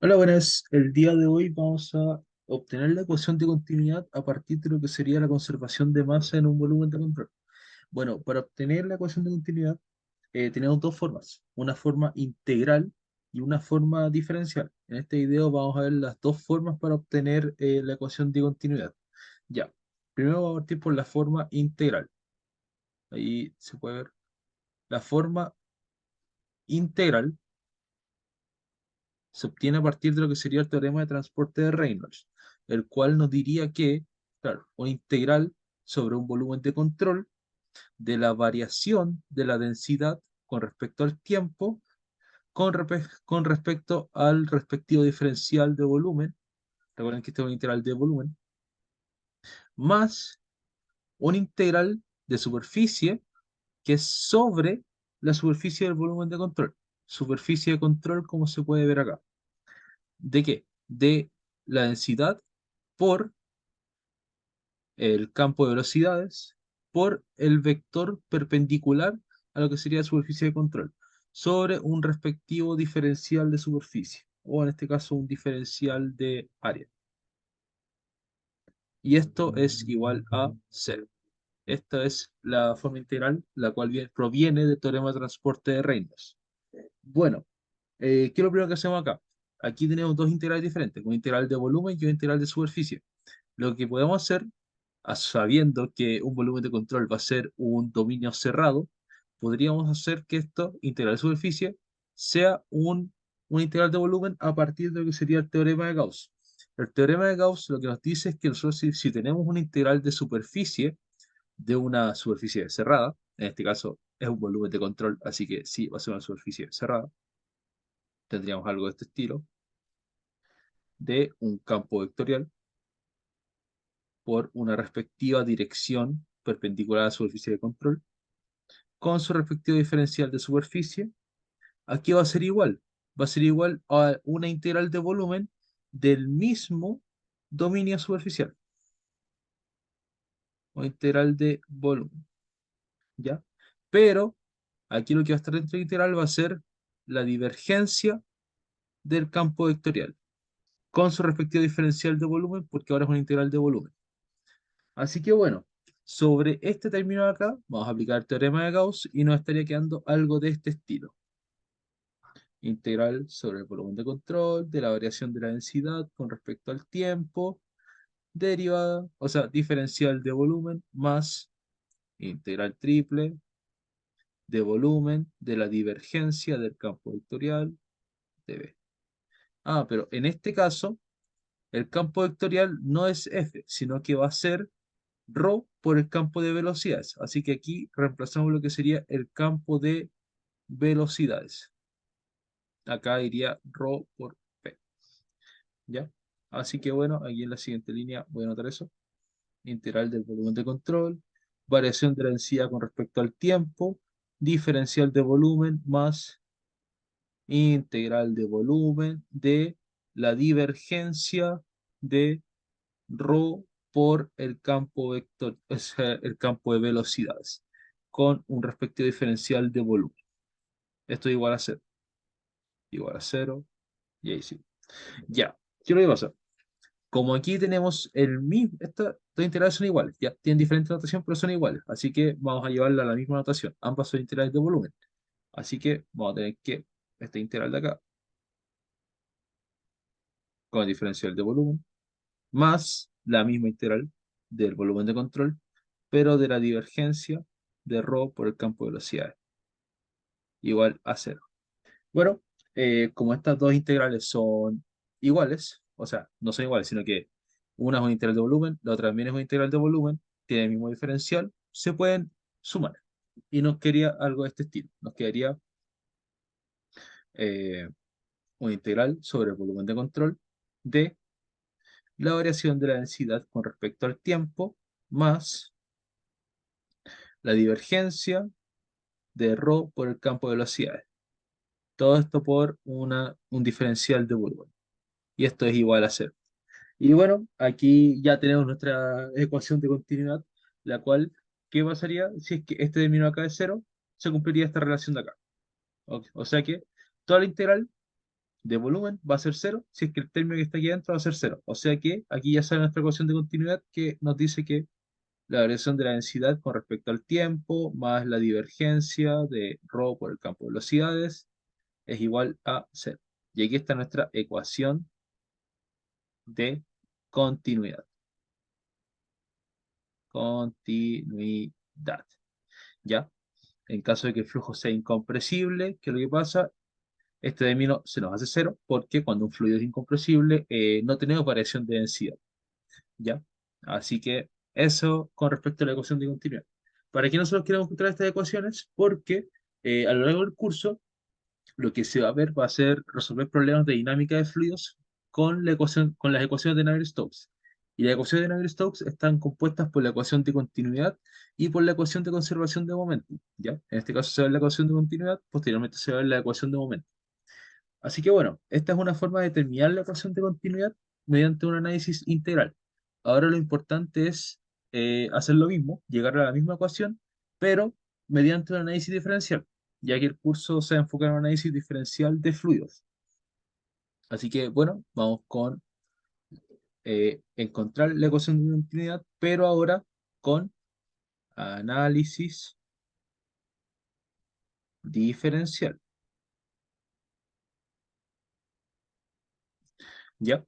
Hola, buenas. El día de hoy vamos a obtener la ecuación de continuidad a partir de lo que sería la conservación de masa en un volumen de control. Bueno, para obtener la ecuación de continuidad tenemos dos formas, una forma integral y una forma diferencial. En este video vamos a ver las dos formas para obtener la ecuación de continuidad. Ya, primero vamos a partir por la forma integral. Ahí se puede ver la forma integral se obtiene a partir de lo que sería el teorema de transporte de Reynolds, el cual nos diría que, claro, una integral sobre un volumen de control de la variación de la densidad con respecto al tiempo, con respecto al respectivo diferencial de volumen, recuerden que este es una integral de volumen, más una integral de superficie que es sobre la superficie del volumen de control. Superficie de control, como se puede ver acá. ¿De qué? De la densidad por el campo de velocidades por el vector perpendicular a lo que sería la superficie de control sobre un respectivo diferencial de superficie, o en este caso un diferencial de área. Y esto es igual a cero. Esta es la forma integral, la cual proviene del teorema de transporte de Reynolds. Bueno, ¿qué es lo primero que hacemos acá? Aquí tenemos dos integrales diferentes, una integral de volumen y una integral de superficie. Lo que podemos hacer, sabiendo que un volumen de control va a ser un dominio cerrado, podríamos hacer que esto, integral de superficie, sea un integral de volumen a partir de lo que sería el teorema de Gauss. El teorema de Gauss lo que nos dice es que nosotros si tenemos una integral de superficie de una superficie cerrada, en este caso es un volumen de control, así que sí, va a ser una superficie cerrada, tendríamos algo de este estilo, de un campo vectorial por una respectiva dirección perpendicular a la superficie de control, con su respectivo diferencial de superficie. Aquí va a ser igual a una integral de volumen del mismo dominio superficial, o integral de volumen, ¿ya? Pero aquí lo que va a estar dentro de la integral va a ser la divergencia del campo vectorial, con su respectivo diferencial de volumen, porque ahora es una integral de volumen. Así que bueno, sobre este término de acá, vamos a aplicar el teorema de Gauss y nos estaría quedando algo de este estilo. Integral sobre el volumen de control, de la variación de la densidad con respecto al tiempo, derivada, o sea, diferencial de volumen, más integral triple de volumen de la divergencia del campo vectorial de B. Ah, pero en este caso, el campo vectorial no es F, sino que va a ser ρ por el campo de velocidades. Así que aquí reemplazamos lo que sería el campo de velocidades. Acá iría ρ por P. ¿Ya? Así que bueno, aquí en la siguiente línea voy a anotar eso. Integral del volumen de control, variación de la densidad con respecto al tiempo, diferencial de volumen más integral de volumen de la divergencia de ρ por el campo vector, es el campo de velocidades, con un respectivo diferencial de volumen. Esto es igual a cero, y ahí sí. Ya, ¿qué es lo que pasa? Como aquí tenemos el mismo, estas dos integrales son iguales, ya tienen diferente notación, pero son iguales, así que vamos a llevarla a la misma notación. Ambas son integrales de volumen, así que vamos a tener que esta integral de acá, con el diferencial de volumen, más la misma integral del volumen de control, pero de la divergencia de ρ por el campo de velocidades, igual a cero. Bueno, como estas dos integrales son iguales, o sea, no son iguales, sino que una es una integral de volumen, la otra también es una integral de volumen, tiene el mismo diferencial, se pueden sumar. Y nos quedaría algo de este estilo. Nos quedaría eh, una integral sobre el volumen de control de la variación de la densidad con respecto al tiempo más la divergencia de ρ por el campo de velocidades. Todo esto por un diferencial de volumen. Y esto es igual a cero. Y bueno, aquí ya tenemos nuestra ecuación de continuidad, la cual, ¿qué pasaría si es que este término acá es cero? Se cumpliría esta relación de acá. O sea que toda la integral de volumen va a ser cero, si es que el término que está aquí adentro va a ser cero. O sea que aquí ya sale nuestra ecuación de continuidad que nos dice que la variación de la densidad con respecto al tiempo más la divergencia de ρ por el campo de velocidades es igual a cero. Y aquí está nuestra ecuación de continuidad. Continuidad. ¿Ya? En caso de que el flujo sea incompresible, ¿qué es lo que pasa? Este término se nos hace cero porque cuando un fluido es incompresible no tenemos variación de densidad. ¿Ya? Así que eso con respecto a la ecuación de continuidad. ¿Para qué nosotros queremos encontrar estas ecuaciones? Porque a lo largo del curso lo que se va a ver va a ser resolver problemas de dinámica de fluidos con la ecuación, con las ecuaciones de Navier-Stokes. Y las ecuaciones de Navier-Stokes están compuestas por la ecuación de continuidad y por la ecuación de conservación de momento. ¿Ya? En este caso se ve la ecuación de continuidad, posteriormente se ve la ecuación de momento. Así que bueno, esta es una forma de determinar la ecuación de continuidad mediante un análisis integral. Ahora lo importante es hacer lo mismo, llegar a la misma ecuación, pero mediante un análisis diferencial, ya que el curso se enfoca en un análisis diferencial de fluidos. Así que bueno, vamos con encontrar la ecuación de continuidad, pero ahora con análisis diferencial. ¿Ya?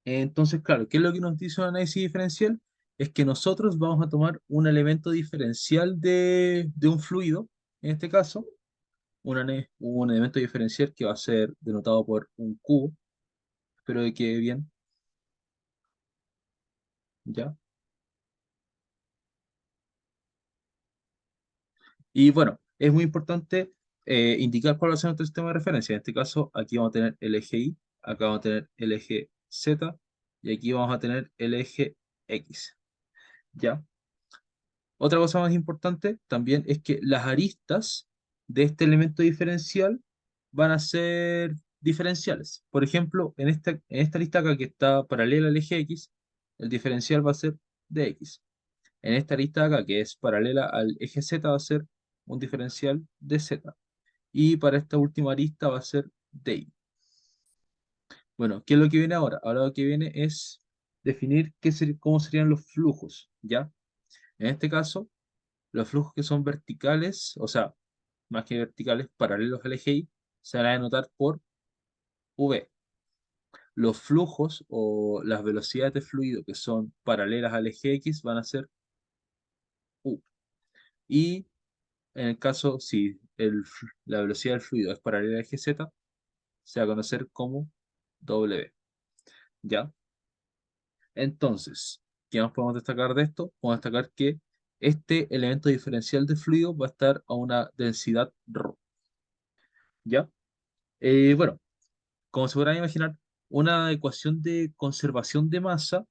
Entonces, claro, ¿qué es lo que nos dice un análisis diferencial? Es que nosotros vamos a tomar un elemento diferencial de un fluido, en este caso, un elemento diferencial que va a ser denotado por un cubo, espero que quede bien, ¿ya? Y bueno, es muy importante indicar cuál va a ser nuestro sistema de referencia. En este caso, aquí vamos a tener el eje Y, acá vamos a tener el eje Z, y aquí vamos a tener el eje X, ¿ya? Otra cosa más importante también es que las aristas de este elemento diferencial van a ser diferenciales. Por ejemplo, en esta lista acá que está paralela al eje X, el diferencial va a ser de X. En esta lista acá que es paralela al eje Z va a ser un diferencial de Z. Y para esta última arista va a ser de Y. Bueno, ¿qué es lo que viene ahora? Ahora lo que viene es definir cómo serían los flujos, ¿ya? En este caso, los flujos que son verticales, o sea, más que verticales, paralelos al eje Y, se van a denotar por V. Los flujos o las velocidades de fluido que son paralelas al eje X van a ser U. Y en el caso, si la velocidad del fluido es paralela al eje Z, se va a conocer como W. ¿Ya? Entonces, ¿qué más podemos destacar de esto? Podemos destacar que este elemento diferencial de fluido va a estar a una densidad ρ. ¿Ya? Bueno, como se podrán imaginar, una ecuación de conservación de masa,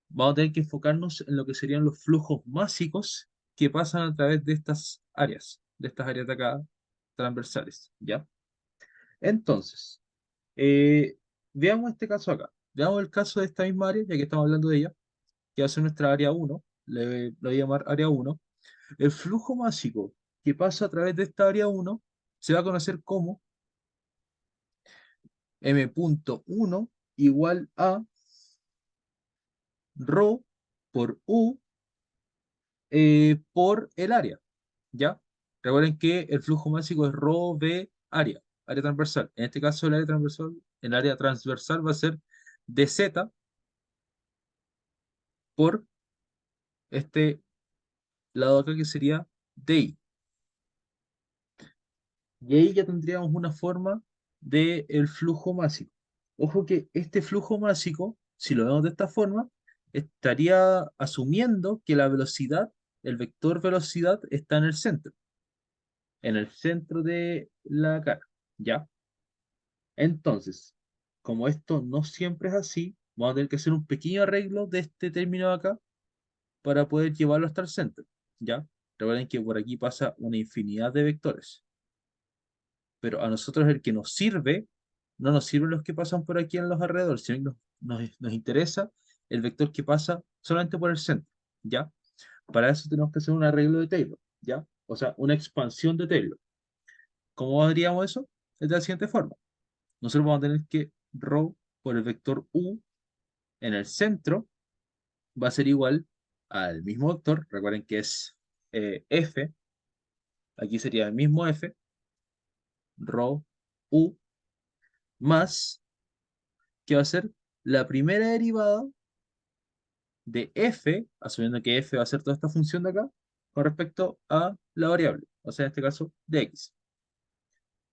vamos a tener que enfocarnos en lo que serían los flujos másicos que pasan a través de estas áreas de acá transversales, ¿ya? Entonces, eh, veamos este caso acá. Veamos el caso de esta misma área, ya que estamos hablando de ella, que va a ser nuestra área 1, le voy a llamar área 1. El flujo másico que pasa a través de esta área 1 se va a conocer como m.1 igual a ρ por U por el área, ¿ya? Recuerden que el flujo másico es ρ v área transversal. En este caso, el área transversal va a ser dz por este lado acá que sería di. Y ahí ya tendríamos una forma del flujo másico. Ojo que este flujo másico, si lo vemos de esta forma, estaría asumiendo que la velocidad, el vector velocidad, está en el centro de la cara, ¿ya? Entonces, como esto no siempre es así, vamos a tener que hacer un pequeño arreglo de este término de acá para poder llevarlo hasta el centro, ¿ya? Recuerden que por aquí pasa una infinidad de vectores, pero a nosotros el que nos sirve, no nos sirven los que pasan por aquí en los alrededores, sino que nos interesa el vector que pasa solamente por el centro, ¿ya? Para eso tenemos que hacer un arreglo de Taylor, ¿ya? O sea, una expansión de Taylor. ¿Cómo haríamos eso? Es de la siguiente forma. nosotros vamos a tener que ρ por el vector u en el centro va a ser igual al mismo vector, recuerden que es f, aquí sería el mismo f, ρ u, más, que va a ser la primera derivada de f, asumiendo que f va a ser toda esta función de acá, con respecto a la variable, o sea, en este caso, de x.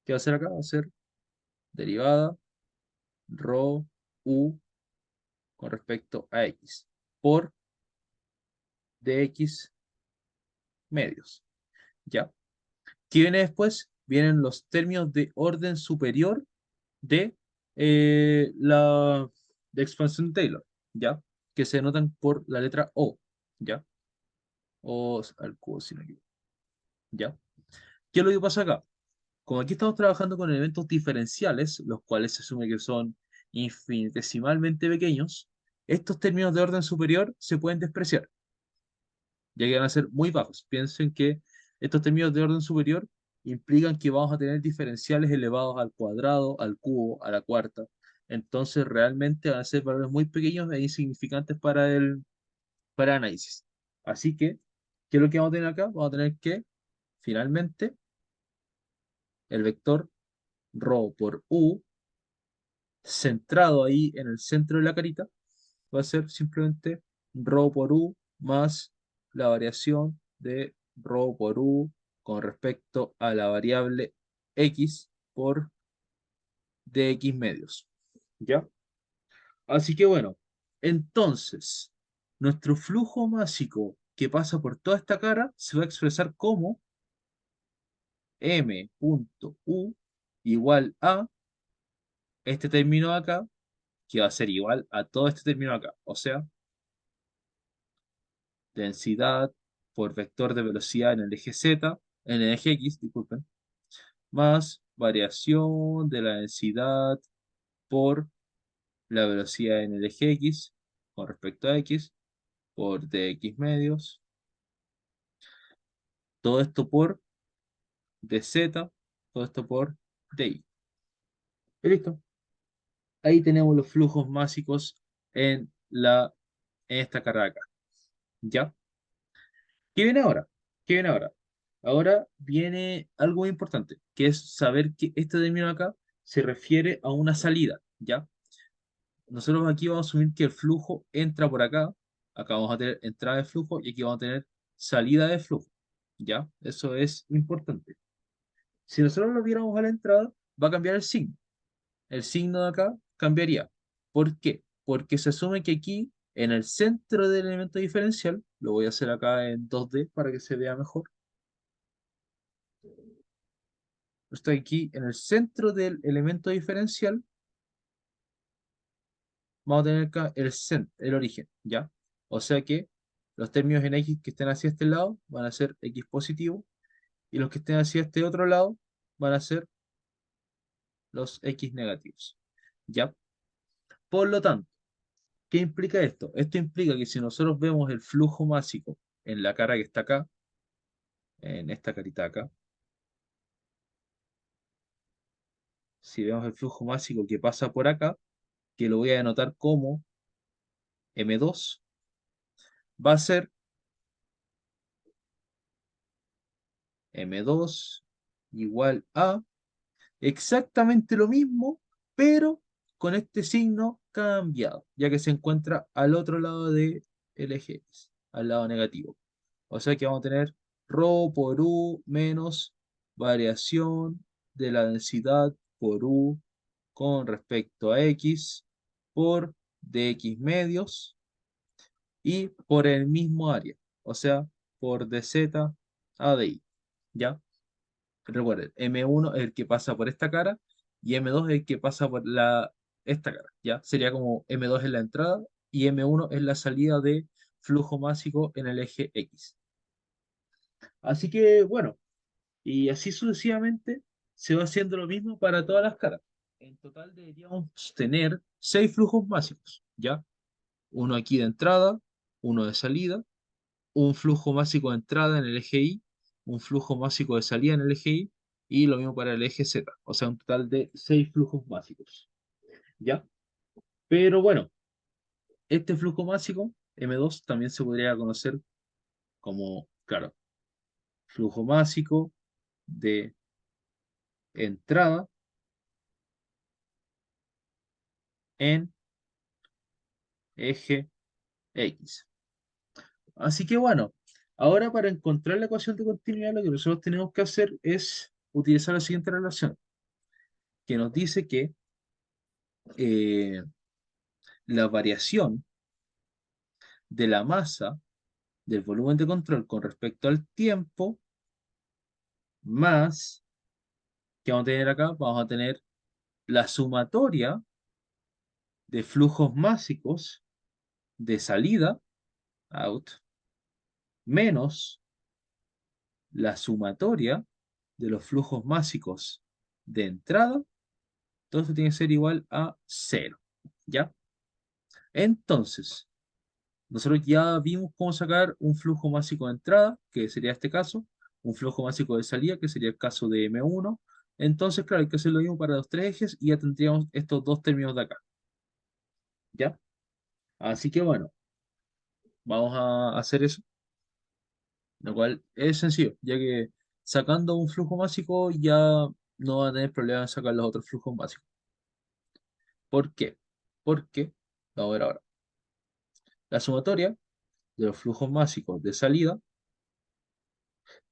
¿Qué va a ser acá? Va a ser derivada ρ u con respecto a x por dx medios. ¿Ya? ¿Qué viene después? Vienen los términos de orden superior de la de expansión de Taylor, ¿ya? Que se denotan por la letra O, ¿ya? O al cubo, si no me equivoco, ¿ya? ¿Qué es lo que pasa acá? Como aquí estamos trabajando con elementos diferenciales, los cuales se asume que son infinitesimalmente pequeños, estos términos de orden superior se pueden despreciar, ya que van a ser muy bajos. Piensen que estos términos de orden superior implican que vamos a tener diferenciales elevados al cuadrado, al cubo, a la cuarta. Entonces realmente van a ser valores muy pequeños e insignificantes para análisis. Así que, ¿qué es lo que vamos a tener acá? Vamos a tener que, finalmente, el vector ρ por u, centrado ahí en el centro de la carita, va a ser simplemente ρ por u más la variación de ρ por u con respecto a la variable x por dx medios. ¿Ya? Así que bueno, entonces, nuestro flujo másico que pasa por toda esta cara se va a expresar como m.u igual a este término de acá, que va a ser igual a todo este término de acá. O sea, densidad por vector de velocidad en el eje Z, en el eje X, disculpen, más variación de la densidad por la velocidad en el eje X con respecto a X por dx medios, todo esto por dz, todo esto por dy. Y listo. Ahí tenemos los flujos básicos en en esta carga acá. ¿Ya? ¿Qué viene ahora? ¿Qué viene ahora? Ahora viene algo muy importante, que es saber que este término acá se refiere a una salida, ¿ya? Nosotros aquí vamos a asumir que el flujo entra por acá, acá vamos a tener entrada de flujo y aquí vamos a tener salida de flujo, ¿ya? Eso es importante. Si nosotros lo viéramos a la entrada, va a cambiar el signo. El signo de acá cambiaría. ¿Por qué? Porque se asume que aquí, en el centro del elemento diferencial, lo voy a hacer acá en 2D para que se vea mejor. Estoy aquí en el centro del elemento diferencial, vamos a tener acá el origen, ¿ya? O sea que los términos en x que estén hacia este lado van a ser x positivo y los que estén hacia este otro lado van a ser los x negativos, ¿ya? Por lo tanto, ¿qué implica esto? Esto implica que si nosotros vemos el flujo másico en la cara que está acá, en esta carita acá, si vemos el flujo másico que pasa por acá, que lo voy a denotar como M2, va a ser M2 igual a exactamente lo mismo, pero con este signo cambiado, ya que se encuentra al otro lado del eje X, al lado negativo. O sea que vamos a tener ρ por u menos variación de la densidad por u con respecto a x por dx medios y por el mismo área, o sea, por dz a dy. ¿Ya? Recuerden, M1 es el que pasa por esta cara y M2 es el que pasa por esta cara, ¿ya? Sería como M2 es la entrada y M1 es la salida de flujo másico en el eje X. Así que, bueno, y así sucesivamente se va haciendo lo mismo para todas las caras. En total deberíamos tener 6 flujos básicos, ¿ya? Uno aquí de entrada, uno de salida, un flujo básico de entrada en el eje Y, un flujo básico de salida en el eje Y, y lo mismo para el eje Z, o sea, un total de 6 flujos básicos, ¿ya? Pero bueno, este flujo básico, M2, también se podría conocer como, claro, flujo básico de entrada en eje X. Así que bueno, ahora para encontrar la ecuación de continuidad, lo que nosotros tenemos que hacer es utilizar la siguiente relación, que nos dice que eh, la variación de la masa del volumen de control con respecto al tiempo, más, ¿qué vamos a tener acá? Vamos a tener la sumatoria de flujos másicos de salida, out, menos la sumatoria de los flujos másicos de entrada. Todo esto tiene que ser igual a cero, ¿ya? Entonces, nosotros ya vimos cómo sacar un flujo másico de entrada, que sería este caso, un flujo másico de salida, que sería el caso de M1. Entonces, claro, hay que hacer lo mismo para los tres ejes y ya tendríamos estos dos términos de acá, ¿ya? Así que bueno, vamos a hacer eso, lo cual es sencillo, ya que sacando un flujo másico ya no va a tener problema en sacar los otros flujos básicos. ¿Por qué? Porque, vamos a ver ahora, la sumatoria de los flujos básicos de salida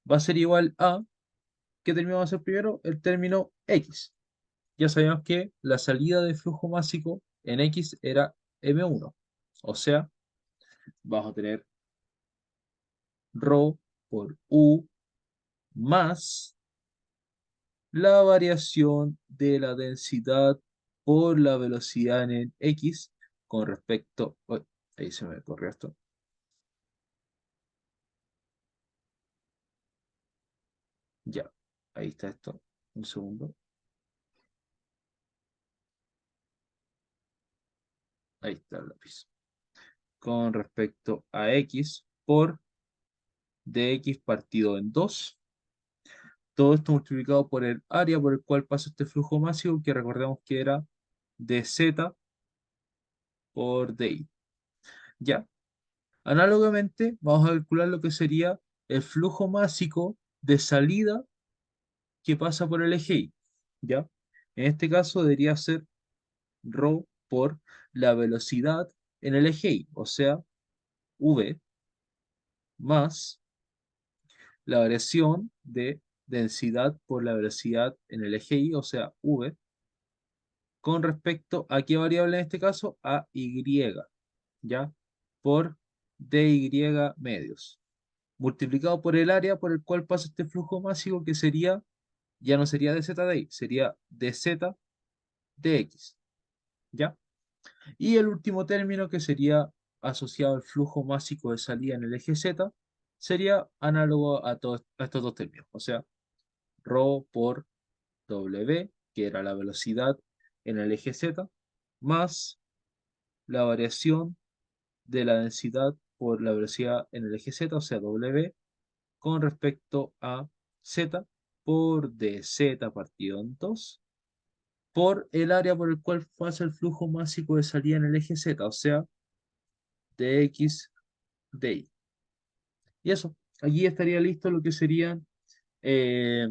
va a ser igual a, ¿qué término va a ser primero? El término X. Ya sabemos que la salida de flujo básico en X era M1. O sea, vamos a tener ρ por U más la variación de la densidad por la velocidad en el X con respecto... uy, ahí se me corrió esto. Ya, ahí está esto. Un segundo. Ahí está el lápiz. Con respecto a X por dx partido en 2. Todo esto multiplicado por el área por el cual pasa este flujo máximo, que recordemos que era dz por di. ¿Ya? Análogamente, vamos a calcular lo que sería el flujo másico de salida que pasa por el eje Y. ¿Ya? En este caso debería ser ρ por la velocidad en el eje Y, o sea, v más la variación de densidad por la velocidad en el eje Y, o sea, v, con respecto a qué variable en este caso, a y, ¿ya? Por dy medios, multiplicado por el área por el cual pasa este flujo másico, que sería, ya no sería dz de y, sería dz de x, ¿ya? Y el último término, que sería asociado al flujo másico de salida en el eje z, sería análogo a estos dos términos, o sea, ρ por w, que era la velocidad en el eje z, más la variación de la densidad por la velocidad en el eje z, o sea, w, con respecto a z por dz partido en 2, por el área por el cual pasa el flujo másico de salida en el eje z, o sea, dx dy. Y eso, aquí estaría listo lo que serían eh,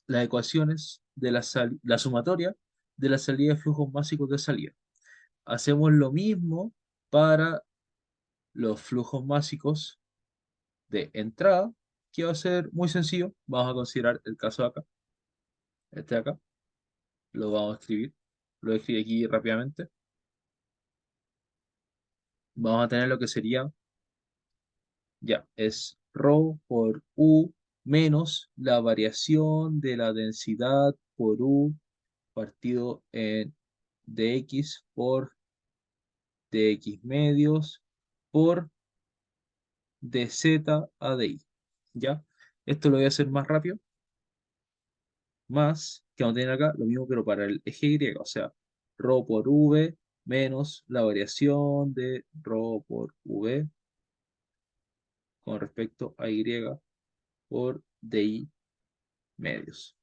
las ecuaciones de la sumatoria de la salida de flujos básicos de salida. Hacemos lo mismo para los flujos básicos de entrada, que va a ser muy sencillo. Vamos a considerar el caso de acá, este de acá, lo vamos a escribir, lo escribo aquí rápidamente. Vamos a tener lo que sería, ya, es ρ por U menos la variación de la densidad por U partido en dx por dx medios por dz a dy. ¿Ya? Esto lo voy a hacer más rápido, más que vamos a tener acá lo mismo, pero para el eje Y, o sea, ρ por v menos la variación de ρ por v con respecto a y por di medios.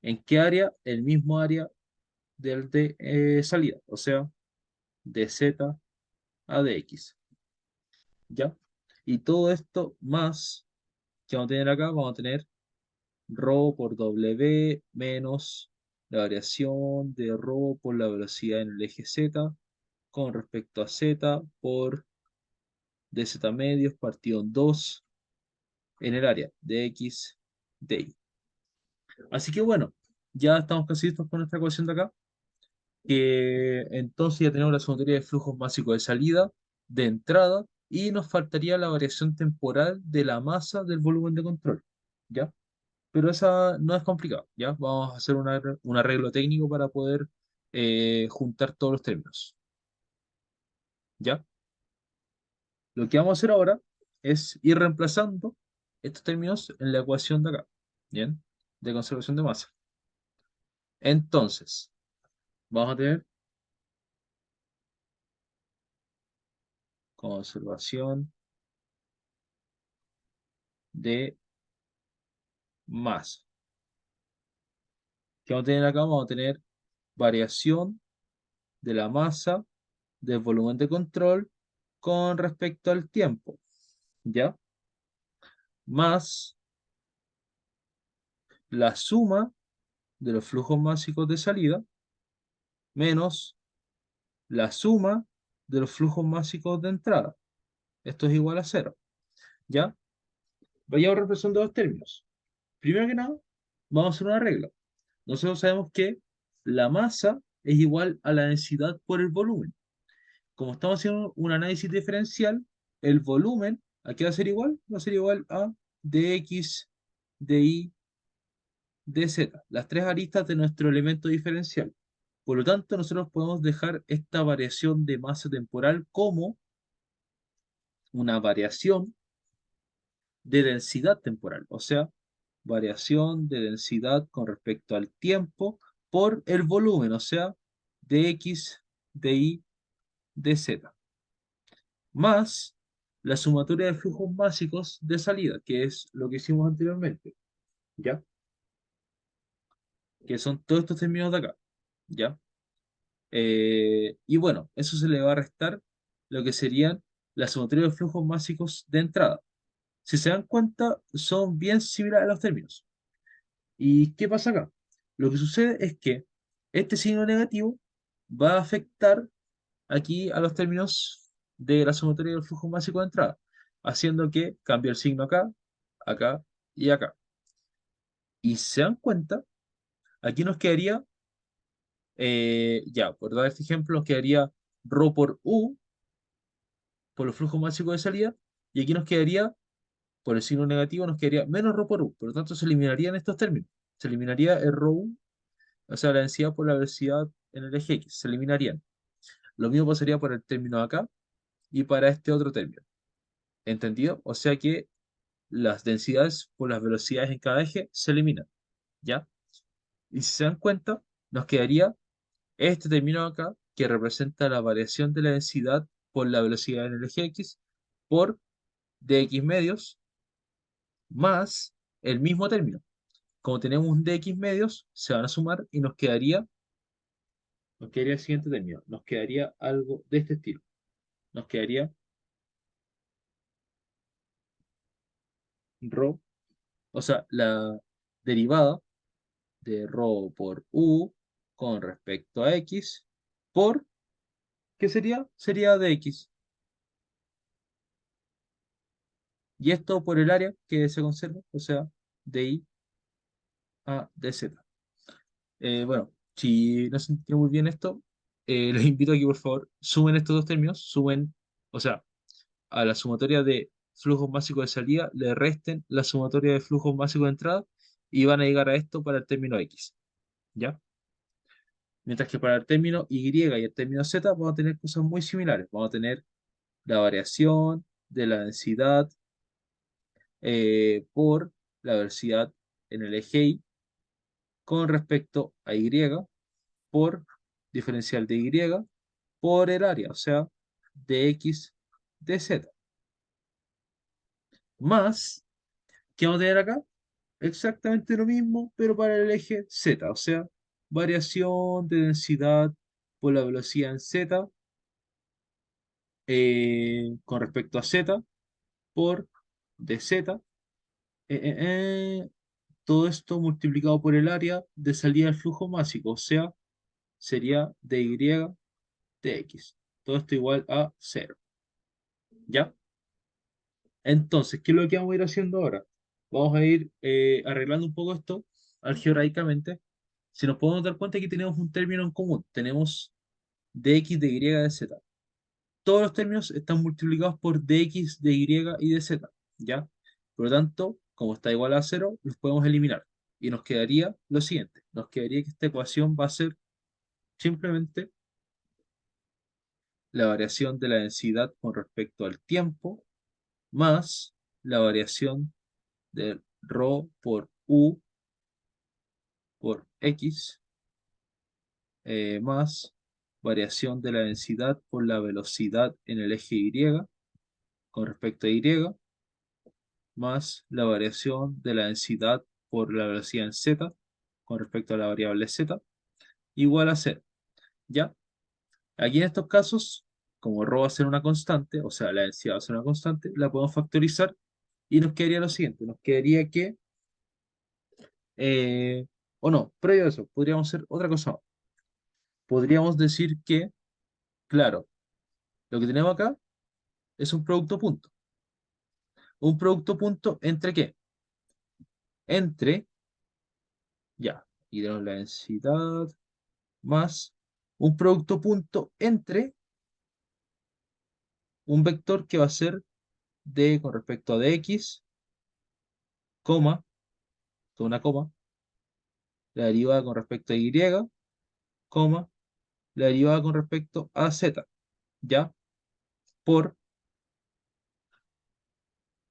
¿En qué área? El mismo área del de salida, o sea, de z a dx, ¿ya? Y todo esto más que vamos a tener acá, vamos a tener rho por w menos la variación de rho por la velocidad en el eje z con respecto a z por dz medios partido en 2 en el área de x de y. Así que bueno, ya estamos casi listos con nuestra ecuación de acá, que entonces ya tenemos la sumatoria de flujos básicos de salida, de entrada, y nos faltaría la variación temporal de la masa del volumen de control, ¿ya? Pero esa no es complicada, ¿ya? Vamos a hacer un arreglo técnico para poder juntar todos los términos, ¿ya? Lo que vamos a hacer ahora es ir reemplazando estos términos en la ecuación de acá, ¿bien? De conservación de masa. Entonces, vamos a tener conservación de masa. ¿Qué vamos a tener acá? Vamos a tener variación de la masa del volumen de control con respecto al tiempo, ¿ya? Más la suma de los flujos básicos de salida menos la suma de los flujos básicos de entrada. Esto es igual a cero, ¿ya? Vayamos representando dos términos. Primero que nada, vamos a hacer una regla. Nosotros sabemos que la masa es igual a la densidad por el volumen. Como estamos haciendo un análisis diferencial, el volumen, ¿a qué va a ser igual? Va a ser igual a dx, dy, dz, las tres aristas de nuestro elemento diferencial. Por lo tanto, nosotros podemos dejar esta variación de masa temporal como una variación de densidad temporal, o sea, variación de densidad con respecto al tiempo por el volumen, o sea, dx, dy, dz, más la sumatoria de flujos básicos de salida, que es lo que hicimos anteriormente, ¿ya? Que son todos estos términos de acá, ¿ya? Y bueno, eso se le va a restar lo que serían la sumatoria de flujos básicos de entrada. Si se dan cuenta, son bien similares a los términos. ¿Y qué pasa acá? Lo que sucede es que este signo negativo va a afectar aquí a los términos de la sumatoria del flujo básico de entrada, haciendo que cambie el signo acá, acá y acá. Y si se dan cuenta, aquí nos quedaría, ya, por dar este ejemplo, nos quedaría ρ por U, por los flujos básicos de salida, y aquí nos quedaría, por el signo negativo, nos quedaría menos ρ por U. Por lo tanto, se eliminarían estos términos. Se eliminaría el ρU, o sea, la densidad por la velocidad en el eje X, se eliminarían. Lo mismo pasaría por el término de acá y para este otro término. ¿Entendido? O sea que las densidades por las velocidades en cada eje se eliminan, ¿ya? Y si se dan cuenta, nos quedaría este término acá, que representa la variación de la densidad por la velocidad en el eje X, por dx medios, más el mismo término. Como tenemos un dx medios, se van a sumar y nos quedaría el siguiente término. Nos quedaría algo de este estilo. Nos quedaría ρ, o sea, la derivada de ρ por u con respecto a x por, ¿qué sería? Sería dx. Y esto por el área que se conserva, o sea, de a dz. Bueno, si no se entiende muy bien esto, les invito a que por favor sumen estos dos términos, sumen, o sea, a la sumatoria de flujos básicos de salida le resten la sumatoria de flujos básicos de entrada y van a llegar a esto para el término x, ¿ya? Mientras que para el término y y el término z vamos a tener cosas muy similares. Vamos a tener la variación de la densidad por la velocidad en el eje y con respecto a y por diferencial de y por el área, o sea, dx dz. Más, ¿qué vamos a tener acá? exactamente lo mismo, pero para el eje Z, o sea, variación de densidad por la velocidad en Z con respecto a Z por dz, todo esto multiplicado por el área de salida del flujo másico, o sea, sería dy dx. Todo esto igual a cero, ¿ya? Entonces, ¿qué es lo que vamos a ir haciendo ahora? Vamos a ir arreglando un poco esto algebraicamente. Si nos podemos dar cuenta que tenemos un término en común, tenemos dx, dy, dz. Todos los términos están multiplicados por dx, dy y dz, ¿ya? Por lo tanto, como está igual a cero, los podemos eliminar. Y nos quedaría lo siguiente, nos quedaría que esta ecuación va a ser simplemente la variación de la densidad con respecto al tiempo más la variación de rho por u por x más variación de la densidad por la velocidad en el eje y con respecto a y más la variación de la densidad por la velocidad en z con respecto a la variable z igual a cero. ¿Ya? Aquí en estos casos, como ρ va a ser una constante, o sea, la densidad va a ser una constante, la podemos factorizar y nos quedaría lo siguiente, nos quedaría que, eh, o no, previo a eso, podríamos hacer otra cosa más. Podríamos decir que, claro, lo que tenemos acá es un producto punto. ¿Un producto punto entre qué? Entre, ya, y tenemos la densidad más un producto punto entre un vector que va a ser d con respecto a dx, coma, toda una coma, la derivada con respecto a y, coma, la derivada con respecto a z, ¿ya? Por,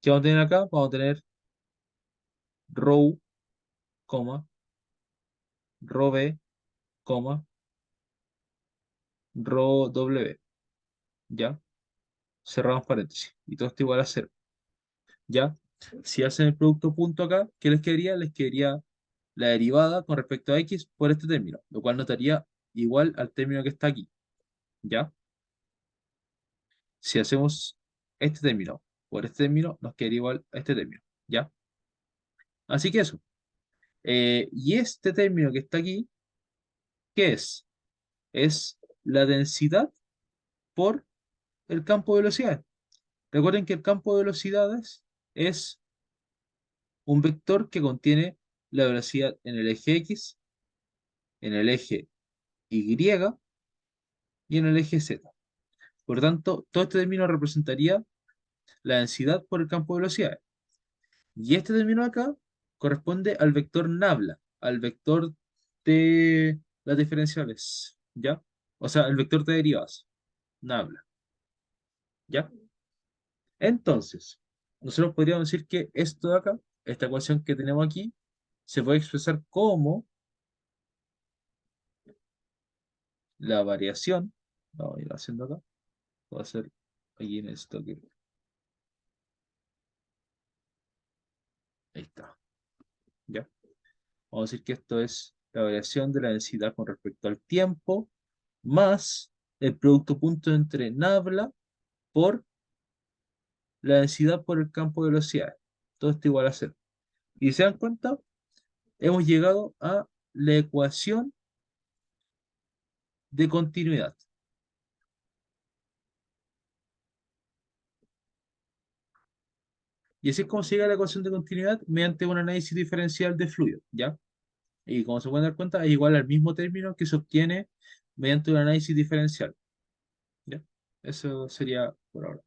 ¿qué vamos a tener acá? Vamos a tener rho, coma, rho b, coma, rho w, ¿ya? Cerramos paréntesis. Y todo esto igual a cero, ¿ya? Si hacen el producto punto acá, ¿qué les quedaría? Les quedaría la derivada con respecto a x por este término, lo cual nos daría igual al término que está aquí, ¿ya? Si hacemos este término por este término, nos quedaría igual a este término, ¿ya? Así que eso. Y este término que está aquí, ¿qué es? Es la densidad por el campo de velocidades. Recuerden que el campo de velocidades es un vector que contiene la velocidad en el eje X, en el eje Y y en el eje Z. Por tanto, todo este término representaría la densidad por el campo de velocidades. Y este término acá corresponde al vector nabla, al vector de las diferenciales, ¿ya? O sea, el vector de derivadas, nabla, ¿ya? Entonces, nosotros podríamos decir que esto de acá, esta ecuación que tenemos aquí, se puede expresar como la variación, vamos a ir haciendo acá, voy a hacer aquí en esto que, ahí está, ¿ya? Vamos a decir que esto es la variación de la densidad con respecto al tiempo, más el producto punto entre nabla por la densidad por el campo de velocidades. Todo esto igual a cero. Y se dan cuenta, hemos llegado a la ecuación de continuidad. Y así es como se llega a la ecuación de continuidad mediante un análisis diferencial de fluido, ¿ya? Y como se pueden dar cuenta, es igual al mismo término que se obtiene mediante un análisis diferencial, ¿ya? Eso sería por ahora.